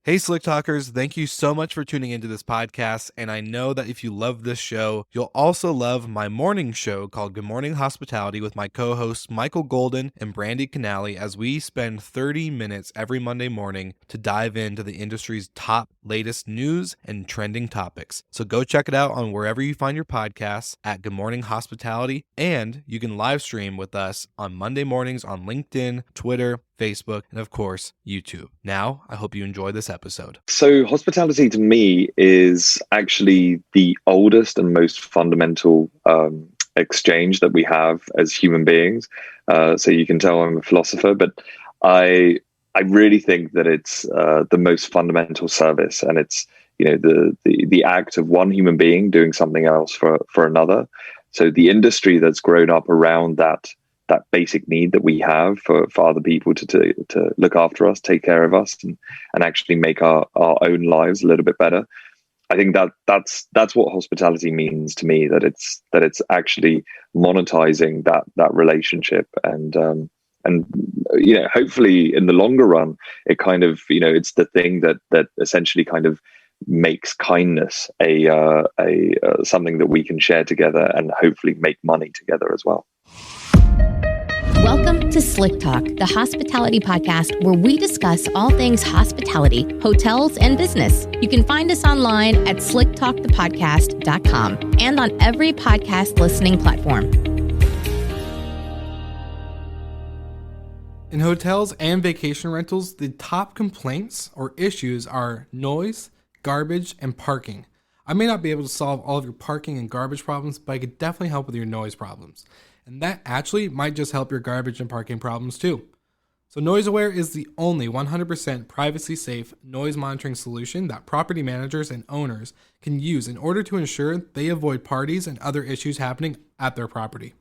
Hey, Slick Talkers, thank you so much for tuning into this podcast. And I know that if you love this show, you'll also love my morning show called Good Morning Hospitality with my co-hosts Michael Golden and Brandy Canali, as we spend 30 minutes every Monday morning to dive into the industry's top latest news and trending topics. So go check it out on wherever you find your podcasts at Good Morning Hospitality. And you can live stream with us on Monday mornings on LinkedIn, Twitter, Facebook, and of course, YouTube. Now, I hope you enjoy this episode. So hospitality to me is actually the oldest and most fundamental exchange that we have as human beings. So you can tell I'm a philosopher, but I really think that it's the most fundamental service, and it's the act of one human being doing something else for another. So the industry that's grown up around that basic need that we have for other people to look after us, take care of us, and actually make our own lives a little bit better. I think that's what hospitality means to me, that it's actually monetizing that relationship, and hopefully in the longer run, it kind of, it's the thing that essentially kind of makes kindness a something that we can share together and hopefully make money together as well. Welcome to Slick Talk, the hospitality podcast where we discuss all things hospitality, hotels, and business. You can find us online at slicktalkthepodcast.com and on every podcast listening platform. In hotels and vacation rentals, the top complaints or issues are noise, garbage, and parking. I may not be able to solve all of your parking and garbage problems, but I could definitely help with your noise problems. And that actually might just help your garbage and parking problems too. So NoiseAware is the only 100% privacy-safe noise monitoring solution that property managers and owners can use in order to ensure they avoid parties and other issues happening at their property.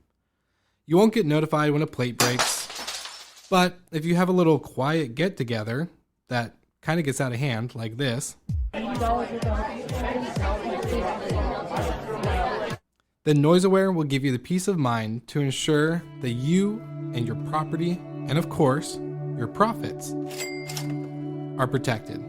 You won't get notified when a plate breaks, but if you have a little quiet get-together that kind of gets out of hand, like this, then NoiseAware will give you the peace of mind to ensure that you and your property, and of course, your profits, are protected.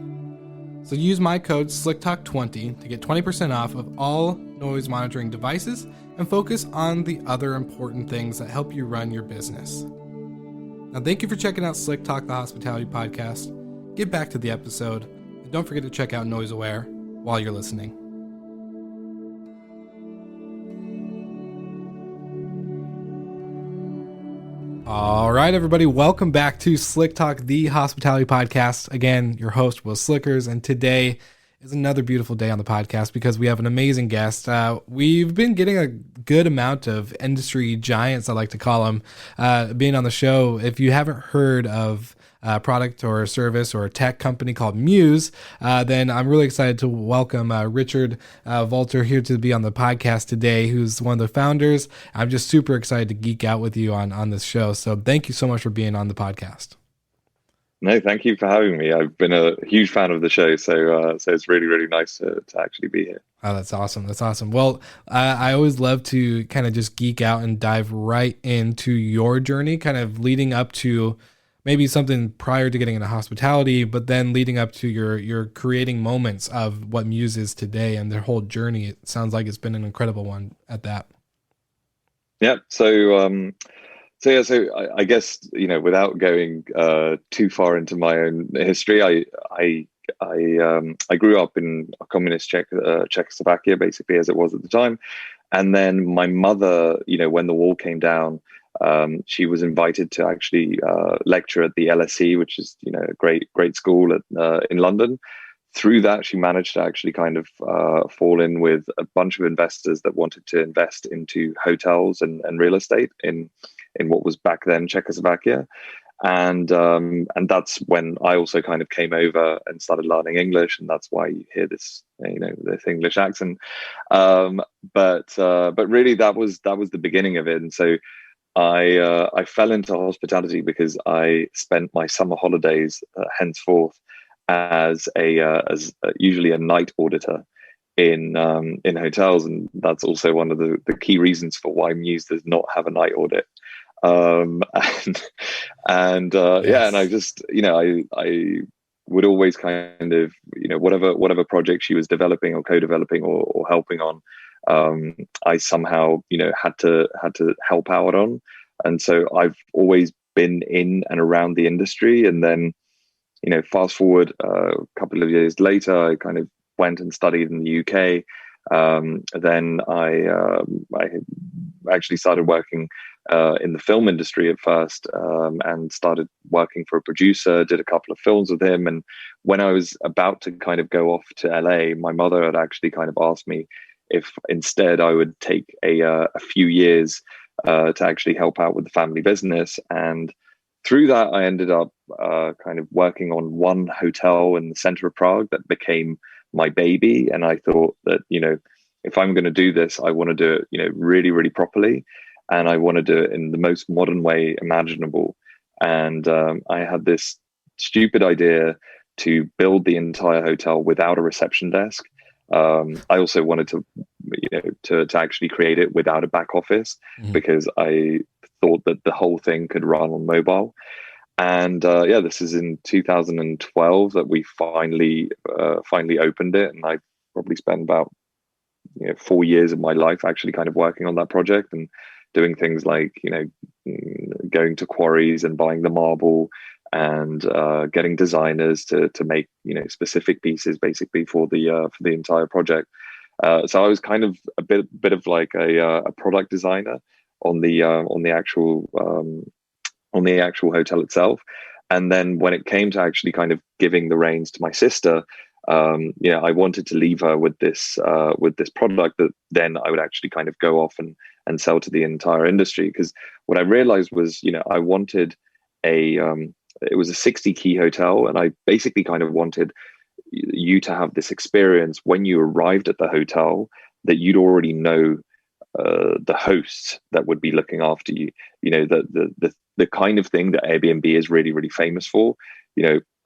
So use my code SlickTalk20 to get 20% off of all noise monitoring devices and focus on the other important things that help you run your business. Now, thank you for checking out Slick Talk, the Hospitality Podcast. Get back to the episode, and don't forget to check out NoiseAware while you're listening. All right, everybody, welcome back to Slick Talk, the Hospitality Podcast. Again, your host, Will Slickers, and today is another beautiful day on the podcast because we have an amazing guest. We've been getting a good amount of industry giants, I like to call them, being on the show. If you haven't heard of a product or a service or a tech company called Mews, then I'm really excited to welcome Richard Valtr here to be on the podcast today, who's one of the founders. I'm just super excited to geek out with you on this show. So thank you so much for being on the podcast. No, thank you for having me. I've been a huge fan of the show, so it's really, really nice to actually be here. Oh, that's awesome. That's awesome. Well, I always love to kind of just geek out and dive right into your journey, kind of leading up to maybe something prior to getting into hospitality, but then leading up to your creating moments of what Mews is today and their whole journey. It sounds like it's been an incredible one at that. Yeah. So I guess, without going too far into my own history, I grew up in a communist Czechoslovakia, basically, as it was at the time. And then my mother, when the wall came down, she was invited to actually lecture at the LSE, which is, a great school in London. Through that, she managed to actually kind of fall in with a bunch of investors that wanted to invest into hotels and real estate in what was back then Czechoslovakia. And that's when I also kind of came over and started learning English, and that's why you hear this, this English accent. But really, that was the beginning of it. And so I fell into hospitality because I spent my summer holidays henceforth as usually a night auditor in hotels, and that's also one of the key reasons for why Mews does not have a night audit. And I just, I would always kind of, whatever project she was developing or co-developing or helping on, I somehow, had to help out on. And so I've always been in and around the industry. And then, fast forward a couple of years later, I kind of went and studied in the UK. Then I actually started working in the film industry at first, and started working for a producer, did a couple of films with him. And when I was about to kind of go off to LA, my mother had actually kind of asked me if instead I would take a few years to actually help out with the family business. And through that, I ended up kind of working on one hotel in the center of Prague that became my baby. And I thought that, if I'm going to do this, I want to do it, really, really properly. And I want to do it in the most modern way imaginable. And I had this stupid idea to build the entire hotel without a reception desk. I also wanted to actually create it without a back office, because I thought that the whole thing could run on mobile. And this is in 2012 that we finally opened it, and I probably spent about 4 years of my life actually kind of working on that project and doing things like going to quarries and buying the marble and getting designers to make specific pieces basically for the entire project. So I was kind of a bit of like a product designer on the actual hotel itself. And then when it came to actually kind of giving the reins to my sister, I wanted to leave her with this product that then I would actually kind of go off and sell to the entire industry. Because what I realized was, I wanted it was a 60 key hotel, and I basically kind of wanted you to have this experience when you arrived at the hotel that you'd already know the hosts that would be looking after you. The kind of thing that Airbnb is really, really famous for.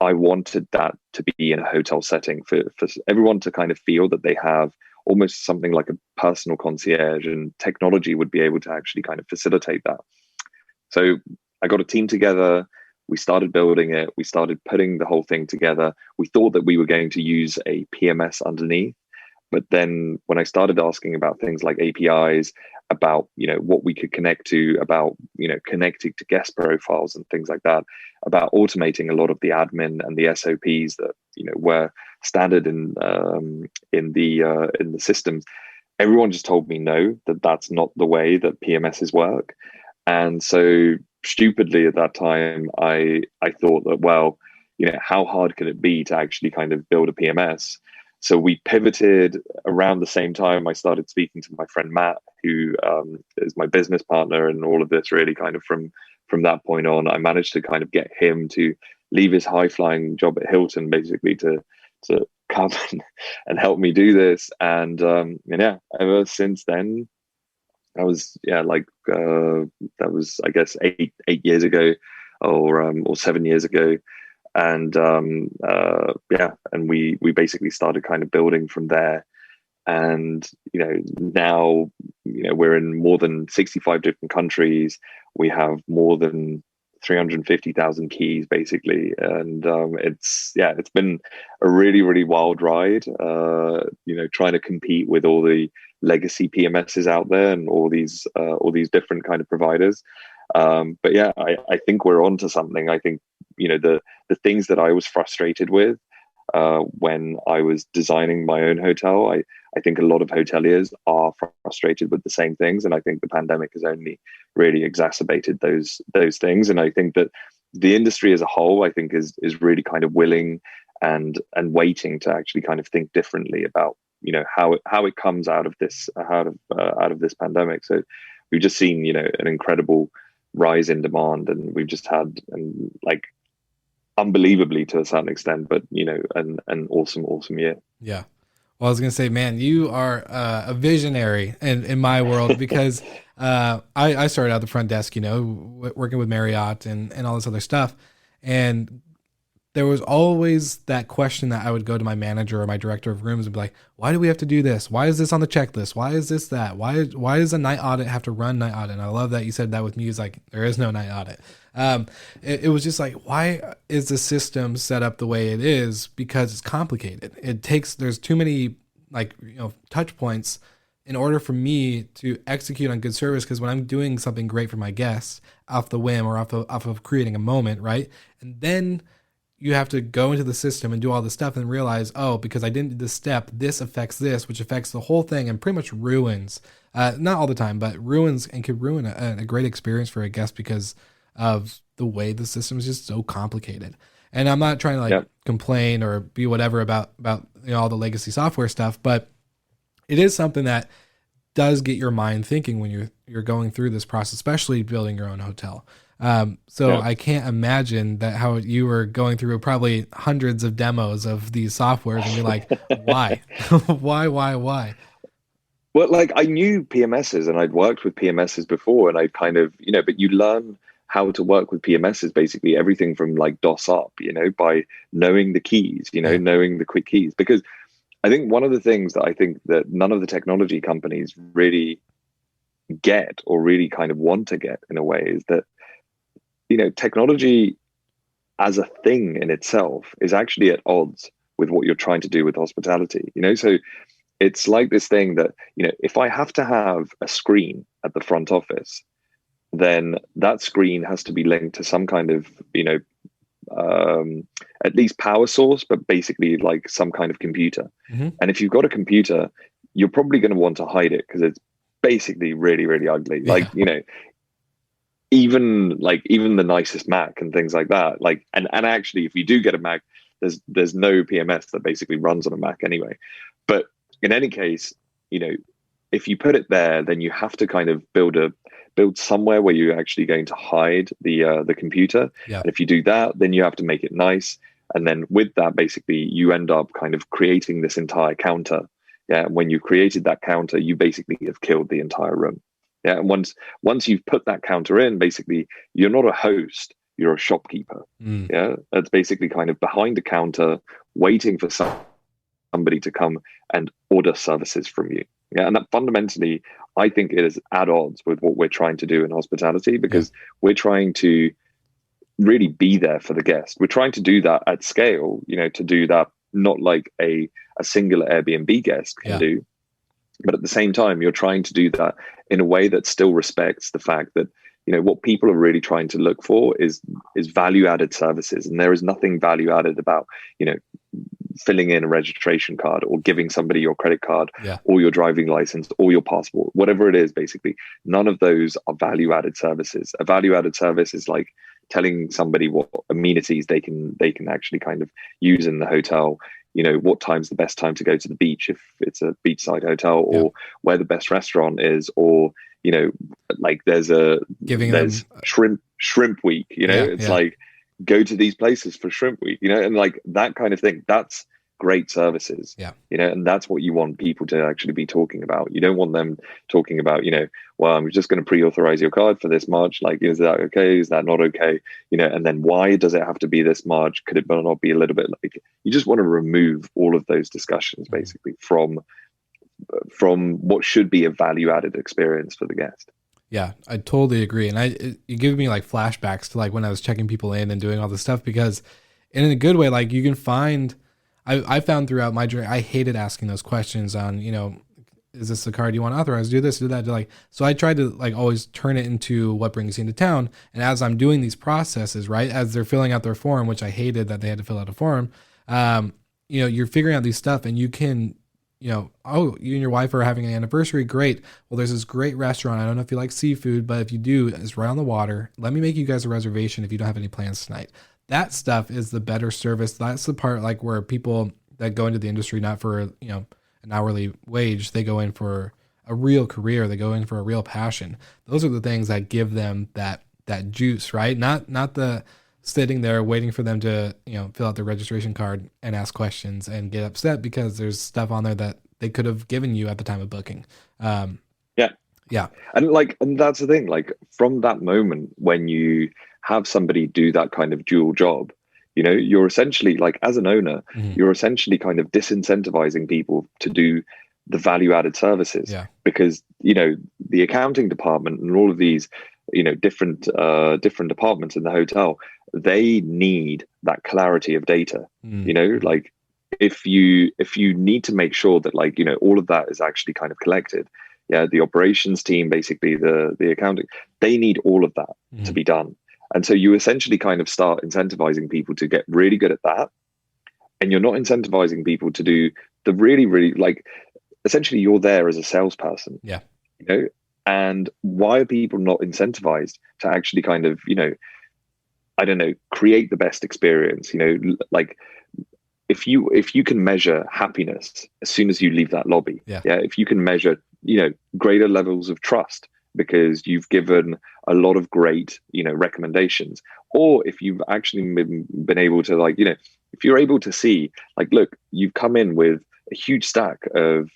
I wanted that to be in a hotel setting for everyone to kind of feel that they have almost something like a personal concierge, and technology would be able to actually kind of facilitate that. So I got a team together. We started building it. We started putting the whole thing together. We thought that we were going to use a PMS underneath. But then when I started asking about things like APIs, about, what we could connect to, about, connecting to guest profiles and things like that, about automating a lot of the admin and the SOPs that, were standard in the systems, everyone just told me no, that's not the way that PMSs work. And so stupidly at that time, I thought that, well, how hard can it be to actually kind of build a PMS? So we pivoted around the same time. I started speaking to my friend Matt, who is my business partner, and all of this really kind of from that point on, I managed to kind of get him to leave his high flying job at Hilton, basically to come and help me do this. And ever since then, that was that was, I guess, eight years ago, or 7 years ago. And and we basically started kind of building from there. And now we're in more than 65 different countries. We have more than 350,000 keys basically, and it's been a really, really wild ride. Trying to compete with all the legacy PMSs out there and all these different kind of providers. But yeah, I think we're onto something. I think the things that I was frustrated with when I was designing my own hotel, I think a lot of hoteliers are frustrated with the same things, and I think the pandemic has only really exacerbated those things. And I think that the industry as a whole, I think, is really kind of willing and waiting to actually kind of think differently about how it comes out of this pandemic. So we've just seen an incredible rise in demand, and we've just had unbelievably to a certain extent, but an awesome year. Yeah. Well, I was gonna say, man, you are a visionary in my world, because I started out the front desk, working with Marriott and all this other stuff, and there was always that question that I would go to my manager or my director of rooms and be like, why do we have to do this? Why is this on the checklist? Why is this that? Why does a night audit have to run night audit? And I love that you said that with Mews, like there is no night audit. It was just like, why is the system set up the way it is? Because it's complicated. There's too many touch points in order for me to execute on good service. Because when I'm doing something great for my guests off the whim or off of creating a moment, right? And then you have to go into the system and do all this stuff and realize, oh, because I didn't do this step, this affects this, which affects the whole thing and pretty much ruins, not all the time, but ruins and could ruin a great experience for a guest because of the way the system is just so complicated. And I'm not trying to complain or be whatever about all the legacy software stuff, but it is something that does get your mind thinking when you're going through this process, especially building your own hotel. I can't imagine that how you were going through probably hundreds of demos of these softwares and you're like, why? why? Well, like I knew PMSs and I'd worked with PMSs before and I kind of, but you learn how to work with PMSs, basically everything from like DOS up, by knowing the keys, knowing the quick keys. Because I think one of the things that I think that none of the technology companies really get or really kind of want to get in a way is that, technology as a thing in itself is actually at odds with what you're trying to do with hospitality, so it's like this thing that, if I have to have a screen at the front office, then that screen has to be linked to some kind of, at least power source, but basically like some kind of computer. Mm-hmm. And if you've got a computer, you're probably going to want to hide it because it's basically really, really ugly. Yeah. Like, even the nicest Mac and things like that. Like, and actually, if you do get a Mac, there's no PMS that basically runs on a Mac anyway. But in any case, if you put it there, then you have to kind of build somewhere where you're actually going to hide the computer. Yeah. And if you do that, then you have to make it nice. And then with that, basically, you end up kind of creating this entire counter. Yeah. And when you created that counter, you basically have killed the entire room. Yeah. And once you've put that counter in, basically, you're not a host, you're a shopkeeper. Mm. Yeah. That's basically kind of behind the counter, waiting for somebody to come and order services from you. Yeah. And that fundamentally, I think it is at odds with what we're trying to do in hospitality, because we're trying to really be there for the guest. We're trying to do that at scale, to do that not like a singular Airbnb guest can do. But at the same time, you're trying to do that in a way that still respects the fact that, what people are really trying to look for is value added services. And there is nothing value added about, filling in a registration card or giving somebody your credit card or your driving license or your passport, whatever it is. Basically, none of those are value added services. A value added service is like telling somebody what amenities they can actually kind of use in the hotel. What time's the best time to go to the beach if it's a beachside hotel, or where the best restaurant is, or like there's shrimp week. It's like, go to these places for shrimp week, and like that kind of thing. That's great services. And that's what you want people to actually be talking about. You don't want them talking about, well, I'm just going to pre-authorize your card for this much. Like, is that okay? Is that not okay? And then why does it have to be this much? Could it not be a little bit like, you just want to remove all of those discussions basically from what should be a value added experience for the guest. Yeah, I totally agree. And you give me like flashbacks to like when I was checking people in and doing all this stuff, because in a good way, like you can find, I found throughout my journey, I hated asking those questions on, is this the card you want to authorize? Do this, do that. So I tried to like always turn it into what brings you into town. And as I'm doing these processes, right, as they're filling out their form, which I hated that they had to fill out a form, you're figuring out these stuff and you can, oh, you and your wife are having an anniversary. Great. Well, there's this great restaurant. I don't know if you like seafood, but if you do, it's right on the water. Let me make you guys a reservation if you don't have any plans tonight. That stuff is the better service. That's the part like where people that go into the industry, not for, an hourly wage, they go in for a real career. They go in for a real passion. Those are the things that give them that juice, right? Not the sitting there waiting for them to, fill out their registration card and ask questions and get upset because there's stuff on there that they could have given you at the time of booking. Yeah. And that's the thing, like from that moment when you have somebody do that kind of dual job, you're essentially like, as an owner, you're essentially kind of disincentivizing people to do the value added services because, the accounting department and all of these different departments in the hotel, they need that clarity of data. Like if you need to make sure that all of that is actually kind of collected, the operations team, basically the accounting, they need all of that to be done. And so you essentially kind of start incentivizing people to get really good at that, and you're not incentivizing people to do the really, really, essentially you're there as a salesperson. And why are people not incentivized to actually kind of create the best experience? If you can measure happiness as soon as you leave that lobby, if you can measure greater levels of trust because you've given a lot of great recommendations, or if you've actually been able to if you're able to see look, you've come in with a huge stack of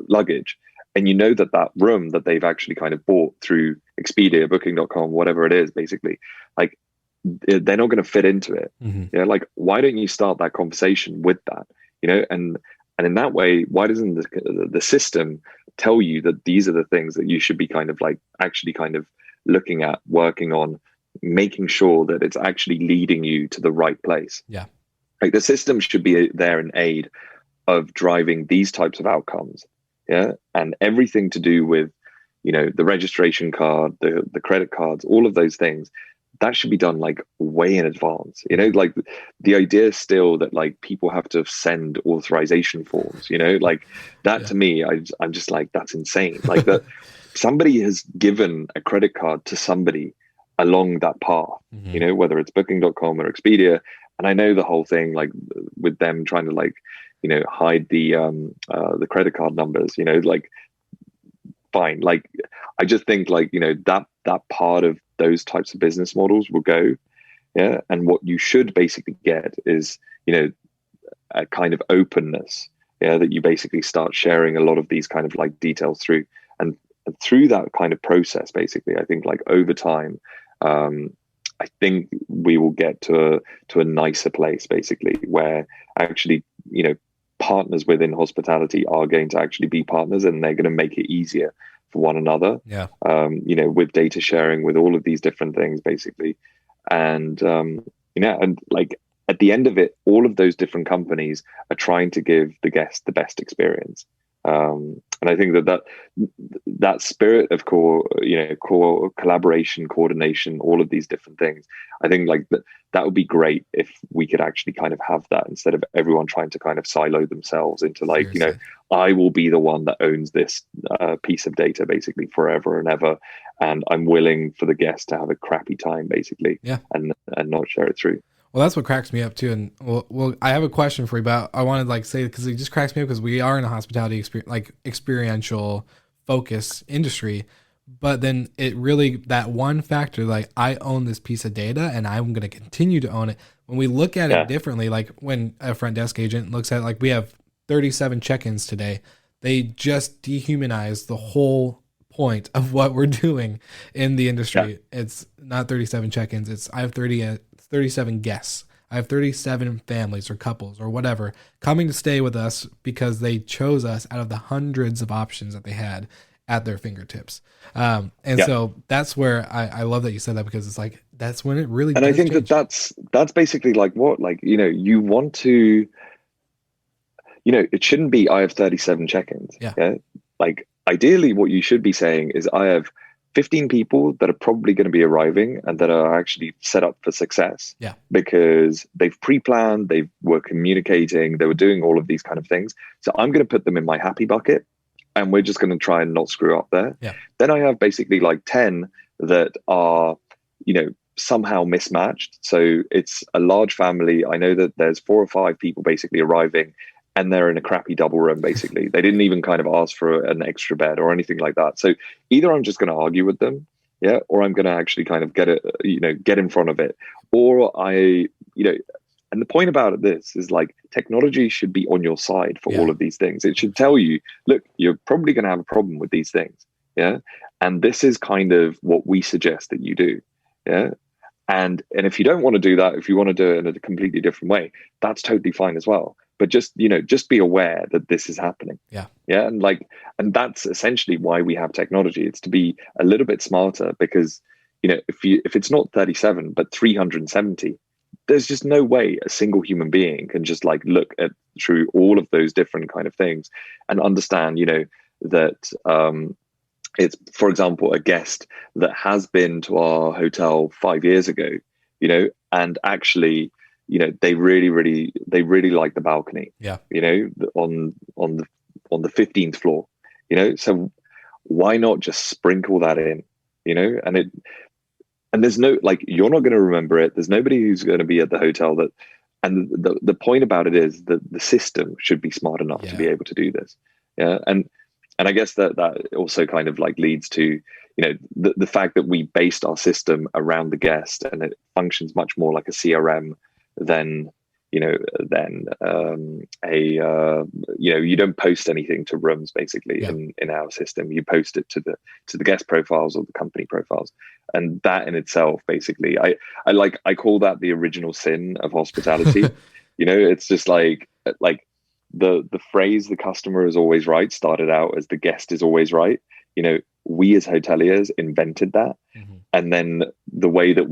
luggage, and that room that they've actually kind of bought through Expedia, Booking.com, whatever it is, basically, they're not going to fit into it. Why don't you start that conversation with that? And in that way, why doesn't the system tell you that these are the things that you should be kind of actually kind of looking at, working on, making sure that it's actually leading you to the right place? The system should be there in aid of driving these types of outcomes. And everything to do with the registration card, the credit cards, all of those things, that should be done way in advance. The idea still that people have to send authorization forms, that to me, I'm just that's insane. That somebody has given a credit card to somebody along that path, whether it's Booking.com or Expedia. And I know the whole thing, with them trying to hide the credit card numbers, fine. I just think that part of those types of business models will go. And what you should basically get is, a kind of openness, that you basically start sharing a lot of these kind of details through, and through that kind of process, basically, I think over time, I think we will get to a nicer place, basically, where actually, partners within hospitality are going to actually be partners, and they're going to make it easier for one another. With data sharing, with all of these different things, basically. And and at the end of it, all of those different companies are trying to give the guest the best experience. And I think that spirit of core collaboration, coordination, all of these different things, I think that would be great if we could actually kind of have that, instead of everyone trying to kind of silo themselves into I will be the one that owns this piece of data basically forever and ever, and I'm willing for the guest to have a crappy time basically, and not share it through. Well, that's what cracks me up too. And well, I have a question for you, but I wanted to say, because it just cracks me up because we are in a hospitality experiential focus industry, but then it really, that one factor, I own this piece of data and I'm going to continue to own it. When we look at it differently, when a front desk agent looks at we have 37 check-ins today, they just dehumanize the whole point of what we're doing in the industry. It's not 37 check-ins. I have 37 guests. I have 37 families or couples or whatever coming to stay with us because they chose us out of the hundreds of options that they had at their fingertips. So that's where I love that you said that, because it's that's when it really, and I think change. that's basically what, you want to, it shouldn't be, I have 37 check-ins. Ideally what you should be saying is, I have 15 people that are probably going to be arriving and that are actually set up for success because they've pre-planned, they were communicating, they were doing all of these kind of things. So I'm going to put them in my happy bucket, and we're just going to try and not screw up there. Then I have basically 10 that are, somehow mismatched. So it's a large family. I know that there's 4 or 5 people basically arriving, and they're in a crappy double room, basically. They didn't even kind of ask for an extra bed or anything like that. So either I'm just going to argue with them, or I'm going to actually kind of get in front of it. Or and the point about this is technology should be on your side for all of these things. It should tell you, look, you're probably going to have a problem with these things. And this is kind of what we suggest that you do. And if you don't want to do that, if you want to do it in a completely different way, that's totally fine as well. but just just be aware that this is happening. Yeah. And that's essentially why we have technology. It's to be a little bit smarter, because if it's not 37 but 370, there's just no way a single human being can just like look at through all of those different kind of things and understand that it's, for example, a guest that has been to our hotel 5 years ago, and actually they really like the balcony, on the 15th floor, so why not just sprinkle that in, and there's no, like, you're not going to remember it. There's nobody who's going to be at the hotel that, and the point about it is that the system should be smart enough to be able to do this. Yeah. And I guess that also kind of like leads to, the fact that we based our system around the guest, and it functions much more like a CRM than you don't post anything to rooms basically in our system. You post it to the guest profiles or the company profiles, and that in itself basically, I call that the original sin of hospitality. It's just like the phrase "the customer is always right" started out as "the guest is always right." We as hoteliers invented that. Mm-hmm. And then the way that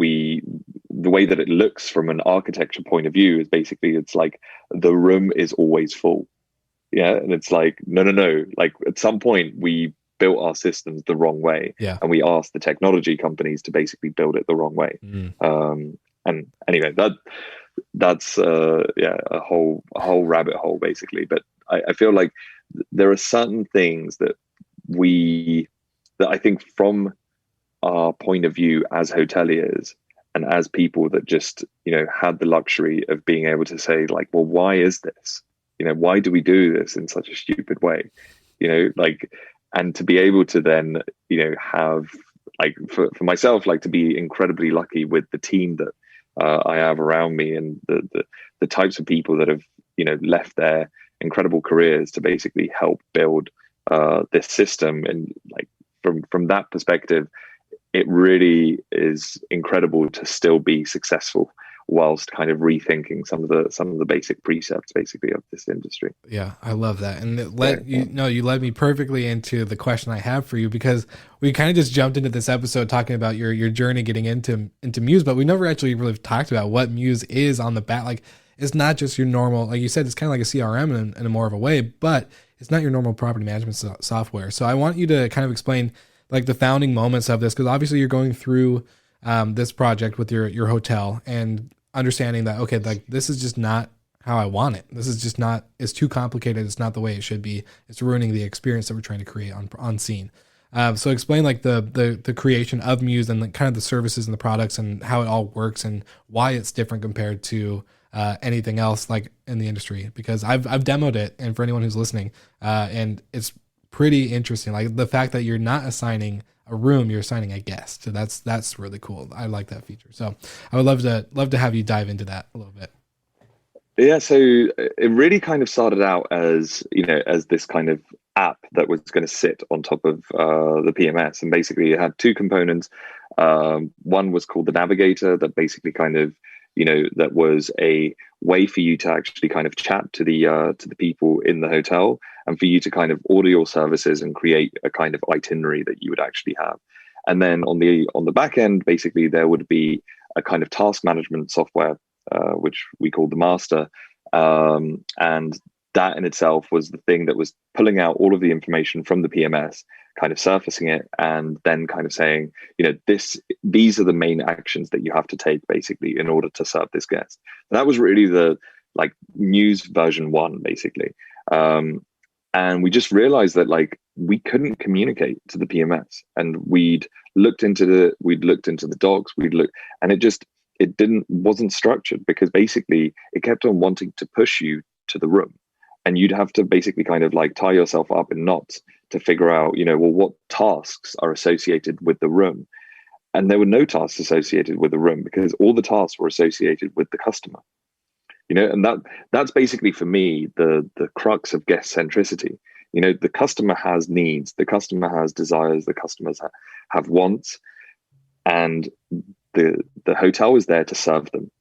it looks from an architecture point of view is basically, it's like the room is always full. Yeah. And it's like, no. Like, at some point we built our systems the wrong way. Yeah. And we asked the technology companies to basically build it the wrong way. Mm. And anyway, that's a whole rabbit hole basically. But I feel like there are certain things that I think, from our point of view as hoteliers and as people that just had the luxury of being able to say, like, well, why is this? Why do we do this in such a stupid way? And to be able to then have, like, for myself, like, to be incredibly lucky with the team that I have around me, and the types of people that have left their incredible careers to basically help build this system. And like, from that perspective, it really is incredible to still be successful whilst kind of rethinking some of the basic precepts basically of this industry. Yeah, I love that. And you led me perfectly into the question I have for you, because we kind of just jumped into this episode talking about your journey getting into Mews, but we never actually really talked about what Mews is on the bat. Like, it's not just your normal, like you said, it's kind of like a CRM in a more of a way, but it's not your normal property management software. So I want you to kind of explain like the founding moments of this, because obviously you're going through this project with your hotel and understanding that, okay, like, this is just not how I want it. This is just not, it's too complicated. It's not the way it should be. It's ruining the experience that we're trying to create on scene. So explain like the creation of Mews and kind of the services and the products and how it all works and why it's different compared to anything else like in the industry, because I've demoed it, and for anyone who's listening, and it's pretty interesting. Like, the fact that you're not assigning a room, you're assigning a guest. So that's really cool. I like that feature. So I would love to have you dive into that a little bit. Yeah, so it really kind of started out as this kind of app that was going to sit on top of the PMS, and basically it had two components. One was called the Navigator, that basically kind of that was a way for you to actually kind of chat to the people in the hotel, and for you to kind of order your services and create a kind of itinerary that you would actually have. And then on the back end, basically there would be a kind of task management software, which we called the Master, and that in itself was the thing that was pulling out all of the information from the PMS, kind of surfacing it, and then kind of saying, these are the main actions that you have to take basically in order to serve this guest. And that was really the like Mews version 1 basically. And we just realized that like we couldn't communicate to the PMS, and we'd looked into the docs, and it wasn't structured, because basically it kept on wanting to push you to the room, and you'd have to basically kind of like tie yourself up in knots to figure out, what tasks are associated with the room. And there were no tasks associated with the room, because all the tasks were associated with the customer. And that's basically for me the crux of guest centricity. The customer has needs, the customer has desires, the customers have wants, and the hotel is there to serve them.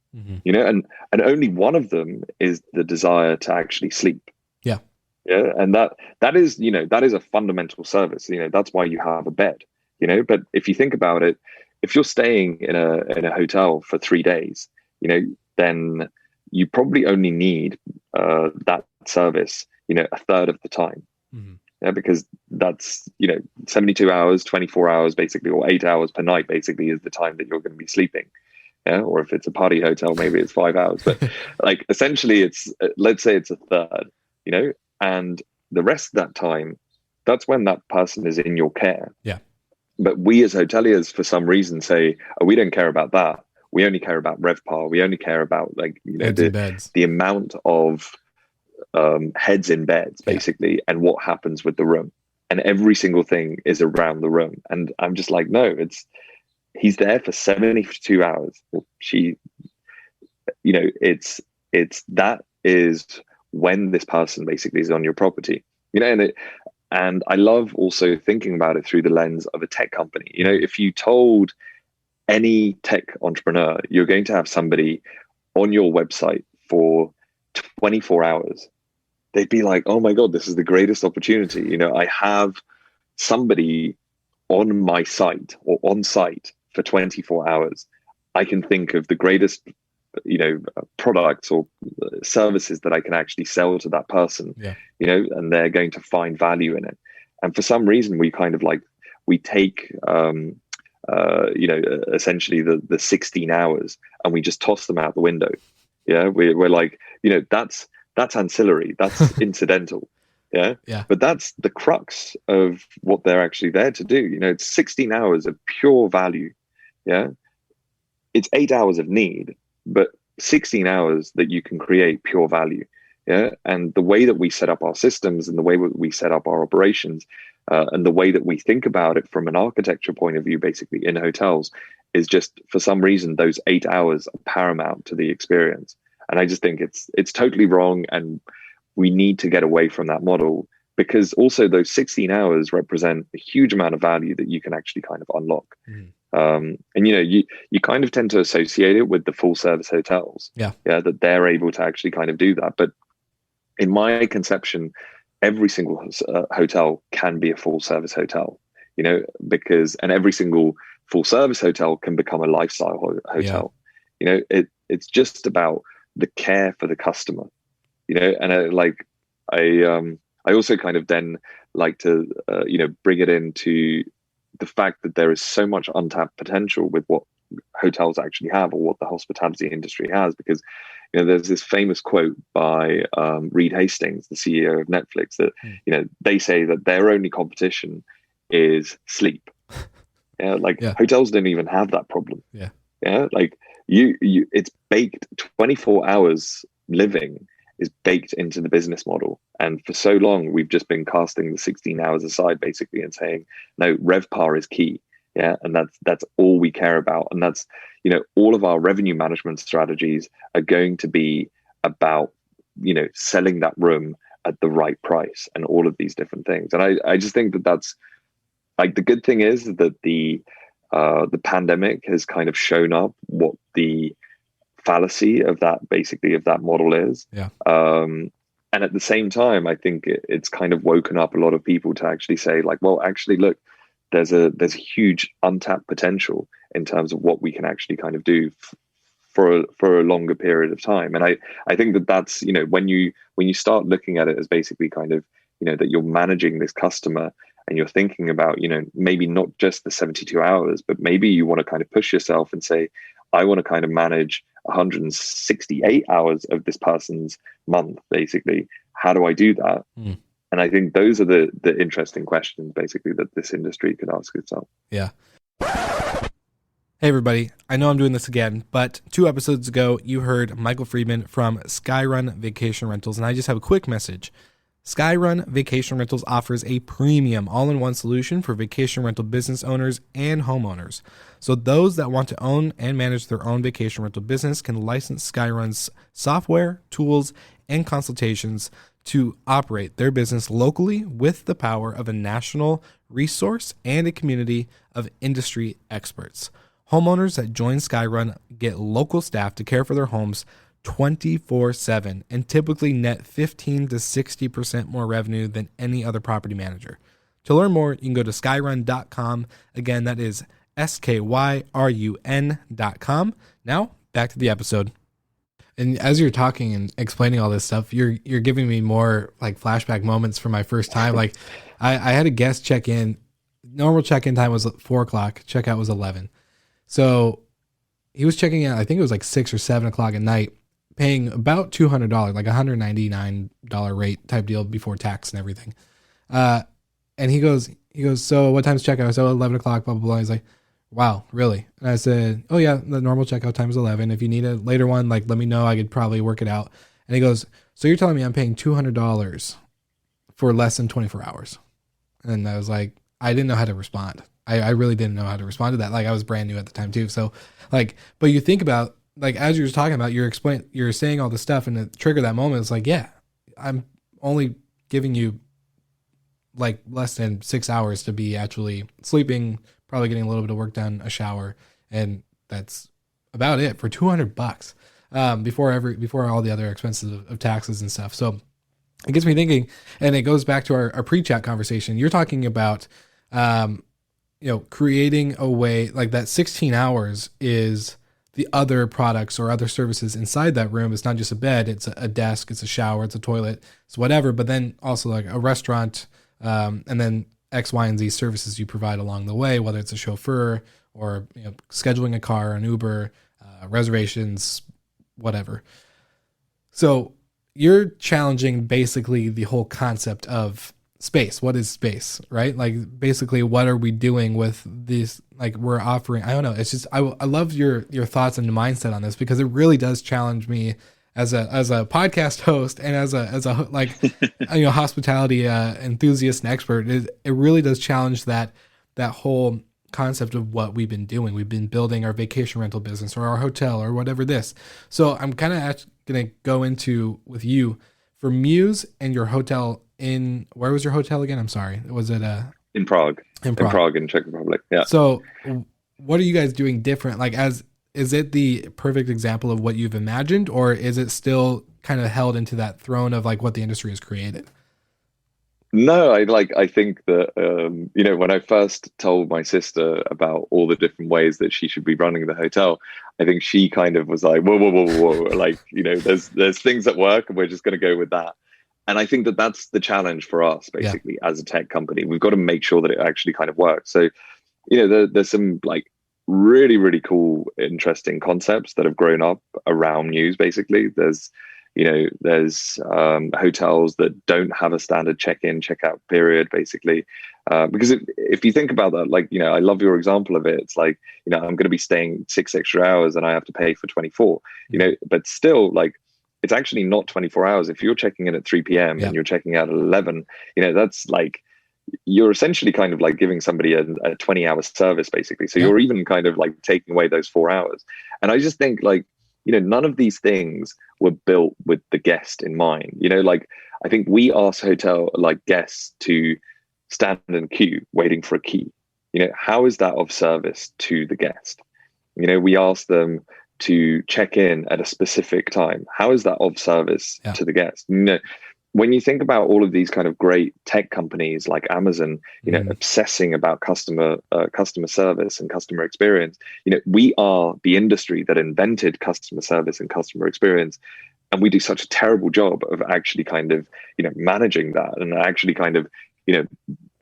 you know, and only one of them is the desire to actually sleep. Yeah. Yeah. And that is, you know, that is a fundamental service. You know, that's why you have a bed, you know. But if you think about it, if you're staying in a hotel for 3 days, you know, then you probably only need that service, you know, a third of the time. Yeah, because that's, you know, 72 hours, 24 hours basically, or 8 hours per night basically is the time that you're going to be sleeping. Yeah, or if it's a party hotel, maybe it's 5 hours. But like essentially, it's let's say it's a third, you know, and the rest of that time, that's when that person is in your care. Yeah. But we as hoteliers, for some reason, say, oh, we don't care about that. We only care about RevPAR. We only care about, like, you know, the amount of heads in beds basically, and what happens with the room, and every single thing is around the room. And I'm just like, no, he's there for 72 hours. She, you know, it's that is when this person basically is on your property, you know. And I love also thinking about it through the lens of a tech company. You know, if you told any tech entrepreneur you're going to have somebody on your website for 24 hours, they'd be like, oh my God, this is the greatest opportunity. You know, I have somebody on my site or on site for 24 hours. I can think of the greatest, you know, products or services that I can actually sell to that person, you know, and they're going to find value in it. And for some reason, we kind of like, we take, you know, essentially the 16 hours and we just toss them out the window. Yeah. We're like, you know, that's ancillary, that's incidental. Yeah. But that's the crux of what they're actually there to do. You know, it's 16 hours of pure value. Yeah. It's 8 hours of need, but 16 hours that you can create pure value. Yeah. And the way that we set up our systems and the way we set up our operations and the way that we think about it from an architecture point of view, basically in hotels, is just, for some reason, those 8 hours are paramount to the experience. And I just think it's totally wrong. And we need to get away from that model, because also those 16 hours represent a huge amount of value that you can actually kind of unlock. And, you know, you kind of tend to associate it with the full service hotels. Yeah, that they're able to actually kind of do that. But in my conception, every single hotel can be a full service hotel, you know, and every single full service hotel can become a lifestyle hotel. You know, it's just about the care for the customer, you know. And I also kind of then like to, you know, bring it into the fact that there is so much untapped potential with what hotels actually have, or what the hospitality industry has, because, you know, there's this famous quote by Reed Hastings, the CEO of Netflix, that, you know, they say that their only competition is sleep. Hotels don't even have that problem. Like you it's baked. 24 hours living is baked into the business model. And for so long, we've just been casting the 16 hours aside, basically, and saying, no, RevPAR is key. Yeah. And that's all we care about. And that's, you know, all of our revenue management strategies are going to be about, you know, selling that room at the right price and all of these different things. And I just think that that's, like, the good thing is that the pandemic has kind of shown up what the fallacy of that, basically, of that model is. And at the same time, I think it's kind of woken up a lot of people to actually say, like, well, actually, look, there's a huge untapped potential in terms of what we can actually kind of do for a longer period of time. And I think that that's, you know, when you start looking at it as basically kind of, you know, that you're managing this customer and you're thinking about, you know, maybe not just the 72 hours, but maybe you want to kind of push yourself and say, I want to kind of manage 168 hours of this person's month, basically. How do I do that? And I think those are the interesting questions, basically, that this industry could ask itself. Yeah. Hey, everybody. I know I'm doing this again, but 2 episodes ago, you heard Michael Friedman from Skyrun Vacation Rentals, and I just have a quick message. Skyrun Vacation Rentals offers a premium all-in-one solution for vacation rental business owners and homeowners. So those that want to own and manage their own vacation rental business can license Skyrun's software, tools, and consultations to operate their business locally with the power of a national resource and a community of industry experts. Homeowners that join Skyrun get local staff to care for their homes 24/7 and typically net 15 to 60% more revenue than any other property manager. To learn more, you can go to skyrun.com. Again, that is skyrun.com. Now, back to the episode. And as you're talking and explaining all this stuff, you're giving me more like flashback moments from my first time. Like I had a guest check in. Normal check-in time was 4 o'clock. Checkout was 11. So he was checking in, I think it was like 6 or 7 o'clock at night, paying about $200, like $199 rate type deal before tax and everything. And he goes, so what time's checkout? So 11 o'clock, blah, blah, blah. He's like, wow, really? And I said, oh yeah, the normal checkout time is 11. If you need a later one, like let me know. I could probably work it out. And he goes, so you're telling me I'm paying $200 for less than 24 hours? And I was like, I didn't know how to respond. I really didn't know how to respond to that. Like I was brand new at the time too. So like, but you think about like, as you were talking about, you're saying all this stuff and it triggered that moment. It's like, yeah, I'm only giving you like less than 6 hours to be actually sleeping, probably getting a little bit of work done, a shower. And that's about it for $200 before all the other expenses of taxes and stuff. So it gets me thinking, and it goes back to our pre-chat conversation. You're talking about, creating a way like that 16 hours is the other products or other services inside that room. It's not just a bed, it's a desk, it's a shower, it's a toilet, it's whatever, but then also like a restaurant, and then X, Y, and Z services you provide along the way, whether it's a chauffeur or scheduling a car, an Uber, reservations, whatever. So you're challenging basically the whole concept of space. What is space, right? Like basically what are we doing with these, like we're offering, I don't know. It's just, I love your thoughts and mindset on this because it really does challenge me as a podcast host and as a like, hospitality enthusiast and expert. It really does challenge that whole concept of what we've been doing. We've been building our vacation rental business or our hotel or whatever this. So I'm kind of going to go into with you for Mews and your hotel where was your hotel again? I'm sorry. Was it in Prague? In Prague, in Czech Republic. Yeah. So what are you guys doing different? Like is it the perfect example of what you've imagined, or is it still kind of held into that throne of like what the industry has created? No, I think that, when I first told my sister about all the different ways that she should be running the hotel, I think she kind of was like, whoa, like, there's things that work and we're just going to go with that. And I think that that's the challenge for us, basically, as a tech company. We've got to make sure that it actually kind of works. So, there's some like really, really cool, interesting concepts that have grown up around Mews, basically. There's hotels that don't have a standard check-in, check-out period, basically. Because if you think about that, like, I love your example of it. It's like, I'm going to be staying 6 extra hours and I have to pay for 24, but still, like, it's actually not 24 hours. If you're checking in at 3 p.m. and you're checking out at 11, that's like, you're essentially kind of like giving somebody a 20-hour service, basically. So you're even kind of like taking away those 4 hours. And I just think like, none of these things were built with the guest in mind. Like I think we ask hotel like guests to stand in queue waiting for a key. How is that of service to the guest? We ask them to check in at a specific time. How is that of service to the guest? When you think about all of these kind of great tech companies like Amazon, obsessing about customer service and customer experience, we are the industry that invented customer service and customer experience. And we do such a terrible job of actually kind of, managing that and actually kind of,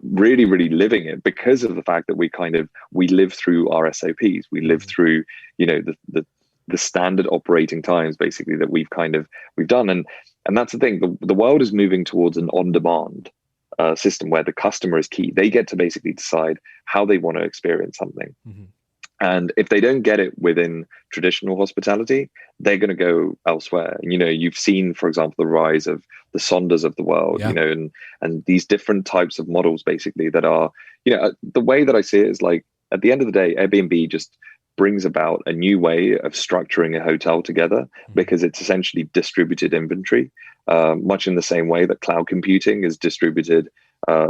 really, really living it because of the fact that we live through our SOPs. We live through, the standard operating times, basically, that we've done. And that's the thing. The world is moving towards an on-demand system where the customer is key. They get to basically decide how they want to experience something. Mm-hmm. And if they don't get it within traditional hospitality, they're going to go elsewhere. And, you've seen, for example, the rise of the Sonders of the world, and these different types of models, basically, that are, the way that I see it is like, at the end of the day, Airbnb just brings about a new way of structuring a hotel together because it's essentially distributed inventory, much in the same way that cloud computing is distributed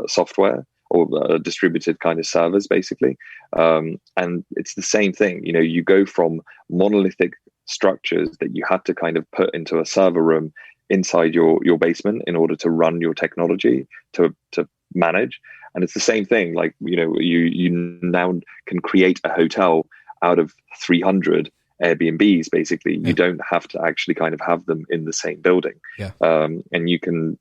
software, or distributed kind of servers, basically. And it's the same thing. You go from monolithic structures that you had to kind of put into a server room inside your basement in order to run your technology to manage. And it's the same thing. Like, you now can create a hotel out of 300 Airbnbs, basically. You don't have to actually kind of have them in the same building. And you can,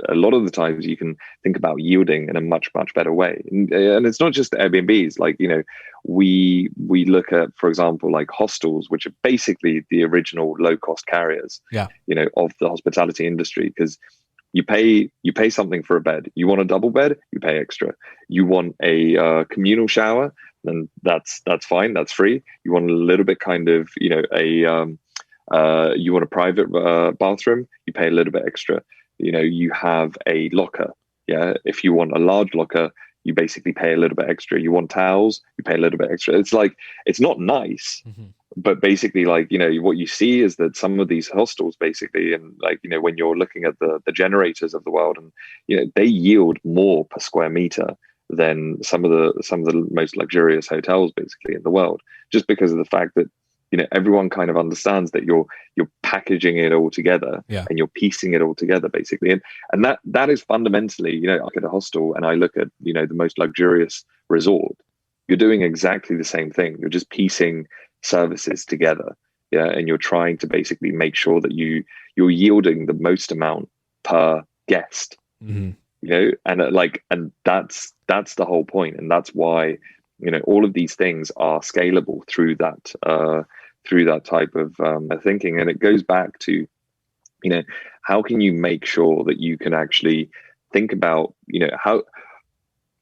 a lot of the times you can think about yielding in a much, much better way. And it's not just the Airbnbs. Like, we look at, for example, like hostels, which are basically the original low-cost carriers, of the hospitality industry, because you pay something for a bed. You want a double bed, you pay extra. You want a communal shower, then that's fine, that's free. You want a little bit kind of, you want a private bathroom, you pay a little bit extra. You have a locker. If you want a large locker, you basically pay a little bit extra. You want towels, you pay a little bit extra. It's like, it's not nice. But basically, like, what you see is that some of these hostels, basically, and like, when you're looking at the generators of the world, and they yield more per square meter than some of the most luxurious hotels, basically, in the world, just because of the fact that everyone kind of understands that you're packaging it all together, and you're piecing it all together, basically, and that is fundamentally, I look at a hostel and I look at the most luxurious resort. You're doing exactly the same thing. You're just piecing services together, and you're trying to basically make sure that you're yielding the most amount per guest. And that's the whole point, and that's why all of these things are scalable through that type of thinking. And it goes back to how can you make sure that you can actually think about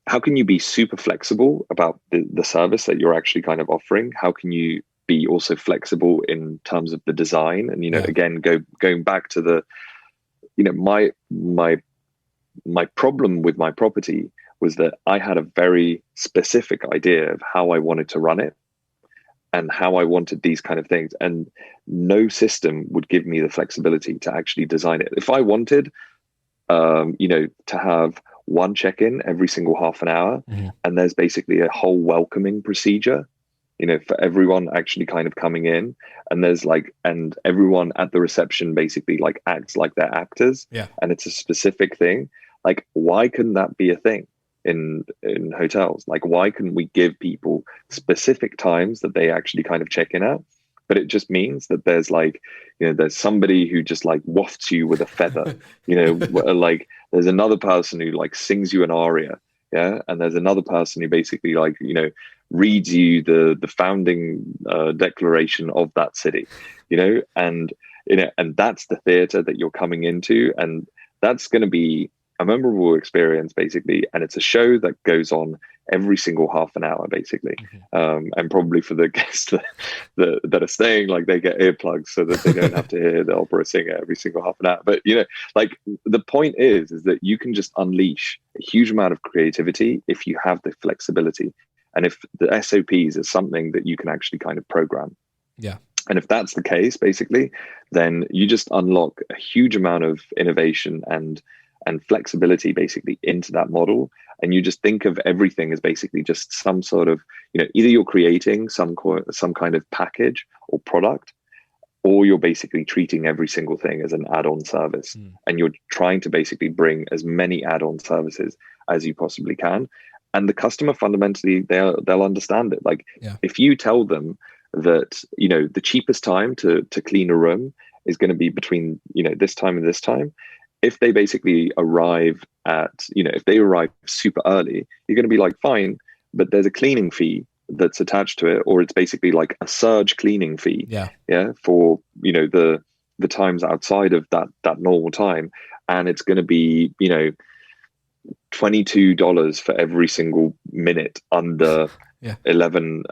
how can you be super flexible about the service that you're actually kind of offering? How can you be also flexible in terms of the design? And, again, going back to the, my problem with my property was that I had a very specific idea of how I wanted to run it and how I wanted these kind of things. And no system would give me the flexibility to actually design it. If I wanted, to have one check-in every single half an hour, and there's basically a whole welcoming procedure, for everyone actually kind of coming in, and there's like, and everyone at the reception basically like acts like they're actors, and it's a specific thing. Like, why couldn't that be a thing in hotels? Like, why couldn't we give people specific times that they actually kind of check in at? But it just means that there's like, there's somebody who just like wafts you with a feather, like there's another person who like sings you an aria. And there's another person who basically like, reads you the founding declaration of that city, and that's the theater that you're coming into. And that's going to be a memorable experience, basically. And it's a show that goes on every single half an hour, basically. And probably for the guests that are staying, like, they get earplugs so that they don't have to hear the opera singer every single half an hour. But like, the point is that you can just unleash a huge amount of creativity if you have the flexibility, and if the SOPs is something that you can actually kind of program. And if that's the case, basically, then you just unlock a huge amount of innovation and flexibility, basically, into that model. And you just think of everything as basically just some sort of, either you're creating some kind of package or product, or you're basically treating every single thing as an add-on service. And you're trying to basically bring as many add-on services as you possibly can. And the customer, fundamentally, they'll understand it. Like, if you tell them that, the cheapest time to clean a room is going to be between, this time and this time, if they basically arrive if they arrive super early, you're going to be like, fine, but there's a cleaning fee that's attached to it, or it's basically like a surge cleaning fee. For, the times outside of that normal time. And it's going to be, $22 for every single minute under 11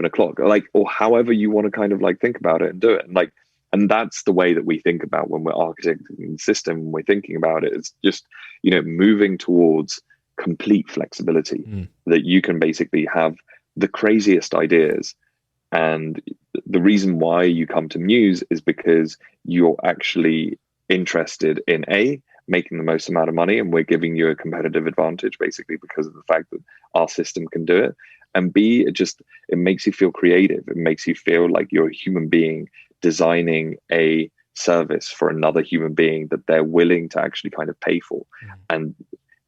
o'clock, like, or however you want to kind of like think about it and do it. And like, and that's the way that we think about when we're architecting the system, when we're thinking about it. It's just, moving towards complete flexibility, that you can basically have the craziest ideas. And the reason why you come to Mews is because you're actually interested in making the most amount of money, and we're giving you a competitive advantage basically because of the fact that our system can do it. And B, it makes you feel creative. It makes you feel like you're a human being designing a service for another human being that they're willing to actually kind of pay for. And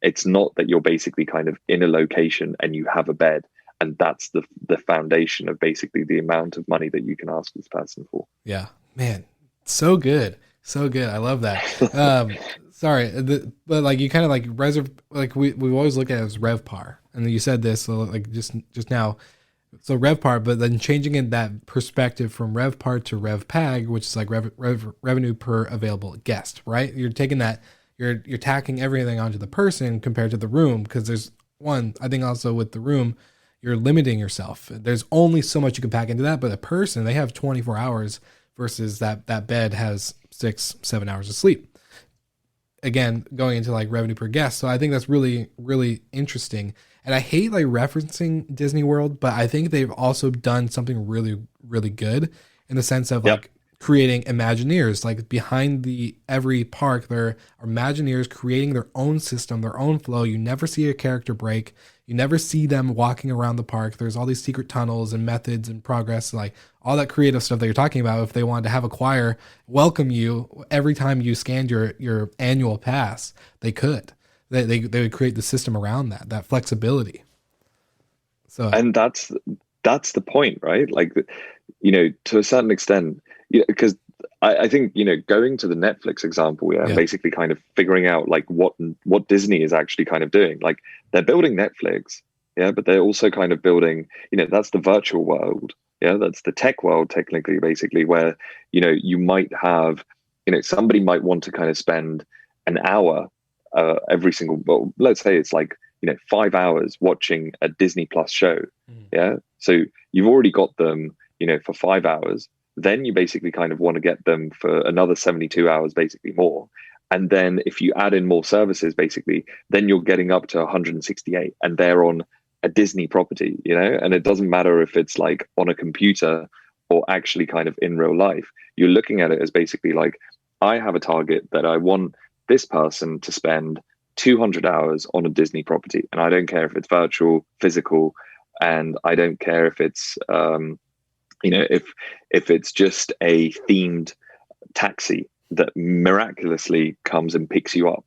it's not that you're basically kind of in a location and you have a bed, and that's the foundation of basically the amount of money that you can ask this person for. Yeah, man, so good. I love that. Sorry, but like you kind of like we always look at it as RevPAR, and then you said this so like just now. So RevPAR, but then changing in that perspective from RevPAR to RevPAG, which is like revenue per available guest, right? You're taking that, you're tacking everything onto the person compared to the room, because there's one, I think also with the room, you're limiting yourself. There's only so much you can pack into that, but a person, they have 24 hours versus that bed has 6-7 hours of sleep. Again, going into like revenue per guest. So I think that's really, really interesting. And I hate like referencing Disney World, but I think they've also done something really, really good in the sense of like creating Imagineers. Like behind every park, there are Imagineers creating their own system, their own flow. You never see a character break. You never see them walking around the park. There's all these secret tunnels and methods and progress, like all that creative stuff that you're talking about. If they wanted to have a choir welcome you every time you scanned your annual pass, they could. They would create the system around that flexibility. So, and that's the point, right? Like, to a certain extent, because I think, going to the Netflix example, basically kind of figuring out like what Disney is actually kind of doing. Like they're building Netflix, but they're also kind of building, that's the virtual world. That's the tech world, technically, basically, where, you might have, somebody might want to kind of spend an hour every single, well, let's say it's like, 5 hours watching a Disney Plus show. So you've already got them, for 5 hours. Then you basically kind of want to get them for another 72 hours, basically more. And then if you add in more services, basically, then you're getting up to 168, and they're on a Disney property, and it doesn't matter if it's like on a computer or actually kind of in real life. You're looking at it as basically like, I have a target that I want this person to spend 200 hours on a Disney property. And I don't care if it's virtual, physical, and I don't care if it's, if it's just a themed taxi that miraculously comes and picks you up.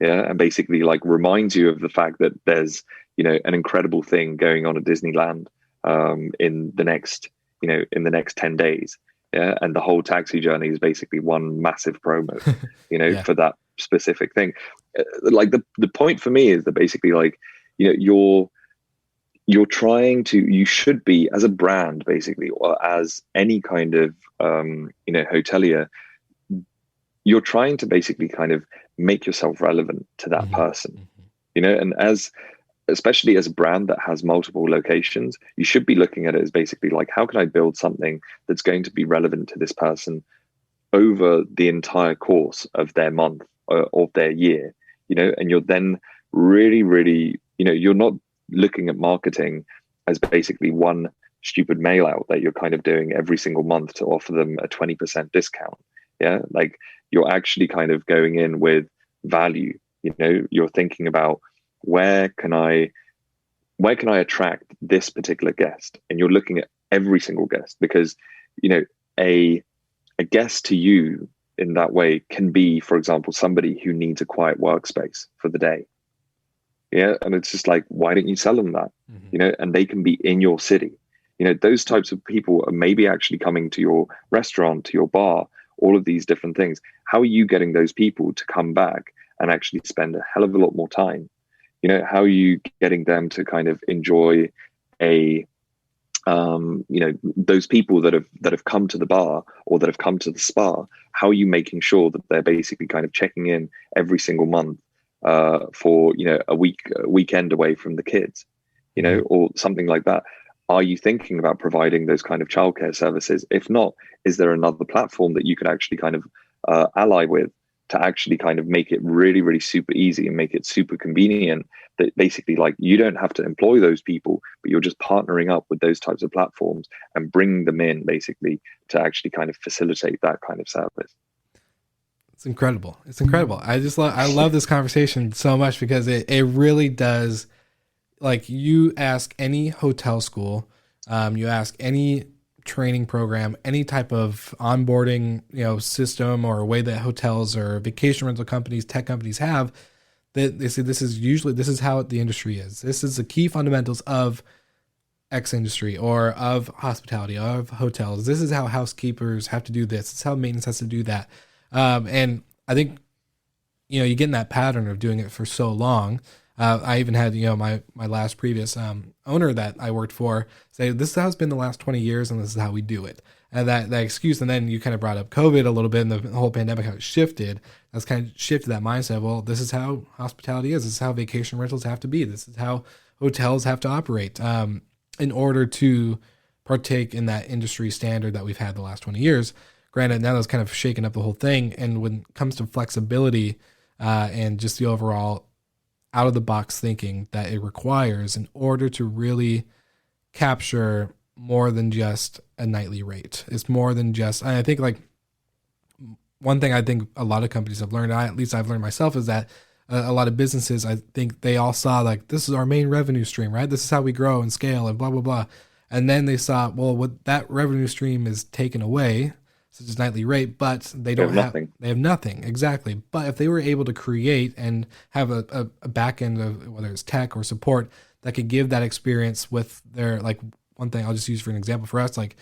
And basically like reminds you of the fact that there's, an incredible thing going on at Disneyland in the next 10 days. And the whole taxi journey is basically one massive promo, for that specific thing. Like the point for me is that basically like, you're you should be, as a brand basically, or as any kind of, hotelier, you're trying to basically kind of make yourself relevant to that person, and especially as a brand that has multiple locations, you should be looking at it as basically like, how can I build something that's going to be relevant to this person over the entire course of their month or of their year, and you're then really, really, you're not looking at marketing as basically one stupid mail out that you're kind of doing every single month to offer them a 20% discount. Like you're actually kind of going in with value. You're thinking about where can I attract this particular guest, and you're looking at every single guest, because a guest to you in that way can be, for example, somebody who needs a quiet workspace for the day. And it's just like, why don't you sell them that? And they can be in your city. Those types of people are maybe actually coming to your restaurant, to your bar, all of these different things. How are you getting those people to come back and actually spend a hell of a lot more time? How are you getting them to kind of enjoy those people that have come to the bar or that have come to the spa? How are you making sure that they're basically kind of checking in every single month for a weekend away from the kids, or something like that? Are you thinking about providing those kind of childcare services? If not, is there another platform that you could actually kind of ally with to actually kind of make it really, really super easy and make it super convenient, that basically like you don't have to employ those people, but you're just partnering up with those types of platforms and bringing them in basically to actually kind of facilitate that kind of service? It's incredible. It's incredible. I love this conversation so much because it really does. Like, you ask any hotel school, you ask any training program, any type of onboarding, system or way that hotels or vacation rental companies, tech companies have, that they say this is how the industry is. This is the key fundamentals of X industry or of hospitality, of hotels. This is how housekeepers have to do this. It's how maintenance has to do that. And I think, you get in that pattern of doing it for so long. I even had, my last previous owner that I worked for say, this has been the last 20 years and this is how we do it. And that excuse, and then you kind of brought up COVID a little bit and the whole pandemic, how it shifted. That's kind of shifted that mindset. Well, this is how hospitality is. This is how vacation rentals have to be. This is how hotels have to operate in order to partake in that industry standard that we've had the last 20 years. Granted, now that's kind of shaken up the whole thing. And when it comes to flexibility and just the overall out of the box thinking that it requires in order to really capture more than just a nightly rate. It's more than just, I think, like, one thing I think a lot of companies have learned, at least I've learned myself, is that a lot of businesses, I think they all saw, like, this is our main revenue stream, right? This is how we grow and scale and blah, blah, blah. And then they saw, well, what that revenue stream is taken away, such as nightly rate, but they don't have nothing. They have nothing. Exactly. But if they were able to create and have a back end of whether it's tech or support that could give that experience with their, like, one thing I'll just use for an example for us, like,